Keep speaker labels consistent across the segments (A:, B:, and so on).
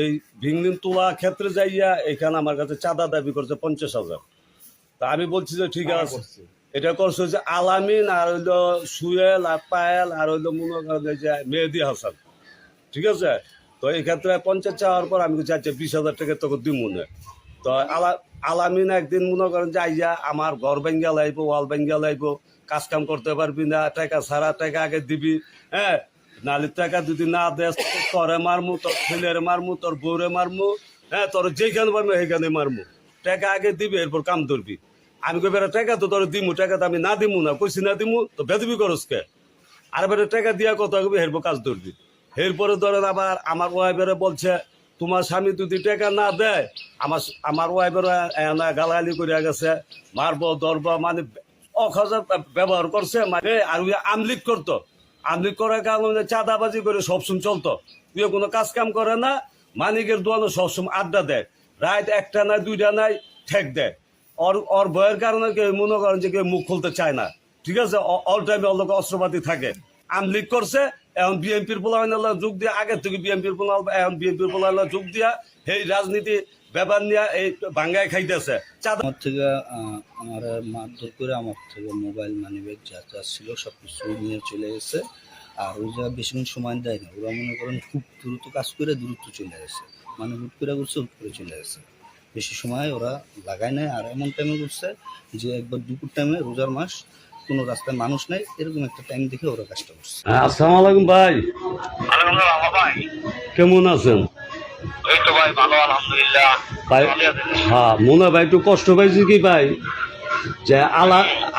A: এই ভিংলিন তোলা ক্ষেত্রে যাইয়া এখানে আমার কাছে চাঁদা দাবি করছে 50,000। তা আমি বলছি যে ঠিক আছে, এটা করছে হচ্ছে আলামিন আর হইলো সুয়েল আর পায়েল আর হইলো মনে করেন যে মেহেদি হাসান, ঠিক আছে। তো এই ক্ষেত্রে 50 চাওয়ার পর আমি চাইছি 20,000 টাকা তোকে দিব মনে। তো আলামিন একদিন মনে করেন যে আইয়া আমার ঘর ভেঙ্গা লাইব, ওয়াল ভেঙ্গা লাইব, কাজ কাম করতে পারবি না, টাকা ছাড়া টাকা আগে দিবি, হ্যাঁ নালি টাকা যদি না দেস তোরে মারমু, তোর ছেলের মারমু, তোর বউরে মারমু, হ্যাঁ তোর যেখানে পারবো সেইখানে মারমু, টাকা আগে দিবি এরপর কাম ধরবি। আমি কই বেটা টাকা তো তোর দিমু, টাকা তো আমি না দিমু না, কইছি না দিমু তো বেদবি করস কে? আর বেটা টাকা দিয়া কথা কবি এরপর কাজ ধরবি। এরপরে ধরেন আবার আমার ওয়াইফেরে বলছে তোমার স্বামী যদি টাকা না দেয় আমার ওয়াইফের গালাগালি করে গেছে, মারবো ধরবো, মানে অখজা ব্যবহার করছে, মানে আর আমলিক করতো, আমলিক করার কারণে চাঁদাবাজি করে সবসময় চলতো, তুই কোনো কাজ কাম করে না, মানিকের দোয়ানো সবসময় আড্ডা দেয়, রাত একটা নাই দুইটা নাই ঠেক দেয়। ওর ভয়ের কারণে কেউ মনে করেন যে কেউ মুখ খুলতে চায় না, ঠিক আছে। অল টাইমে অল অস্ত্রপাতি থাকে, আমলিক করছে। এখন বিএনপির পোলাইনাল্লাহ যোগ দিয়ে, আগের থেকে বিএনপির পোলা, এখন বিএনপির পোলাইনাল্লাহ যোগ দিয়া এই রাজনীতি ব্যাপার নিয়ে এই ভাঙ্গায় খাইতেছে।
B: আমার থেকে আমার মারধর করে আমার থেকে মোবাইল মানি ব্যাগ যা যা ছিল সব কিছু নিয়ে চলে গেছে। আর ওই জায়গা বেশিক্ষণ সময় দেয় না, ওরা মনে করেন খুব দ্রুত কাজ করে দ্রুত চলে গেছে, মানে হুট করে করছে, হুট করে চলে গেছে, বেশি সময় ওরা লাগায় নেয়। আর এমন টাইমে করছে যে একবার দুপুর টাইমে, রোজার মাস, কোনো রাস্তায় মানুষ নেই, এরকম একটা টাইম দেখে ওরা কাজটা করছে।
A: আসসালামু আলাইকুম ভাই, কেমন আছেন?
C: এই তো ভাই ভালো, আলহামদুলিল্লাহ।
A: ভাই হ্যাঁ মনে ভাই একটু কষ্ট পাইছি কি ভাই, যে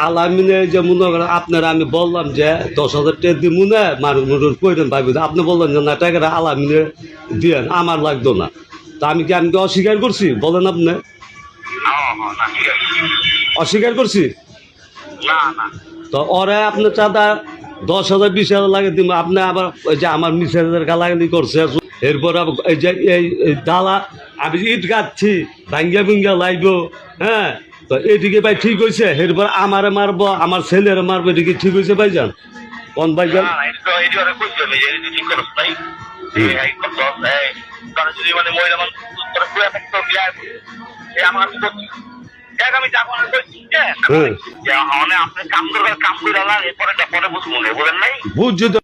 A: আলামিনে যে মনে করেন আপনারা আমি বললাম যে 10,000 টাকা দিব না মানুষ কইলেন ভাই, আপনি বললেন যে না টাকাটা আলামিনে দিয়েন, আমার লাগতো না। তা আমি কি অস্বীকার করছি বলেন আপনি? অস্বীকার করছি
C: না না,
A: তো ওরা আপনার চাঁদা 10,000 20,000 লাগে দিব, আপনি আবার ওই যে আমার মিসেজের গালাগালি করছে। এরপর এই যে এই ডালা আমি ইট গাচ্ছি ভাঙ্গা ভুঙ্গা লাইব, হ্যাঁ তো এদিকে ভাই ঠিক হয়েছে। এরপর আমারে মারবো, আমার ছেলেরে মারবো, এদিকে ঠিক হয়েছে ভাইজান? কোন ভাইজান?
C: আমি যাবো না, আপনি কাম করে এরপরে বুঝবো না, বলেন নাই
A: বুঝছো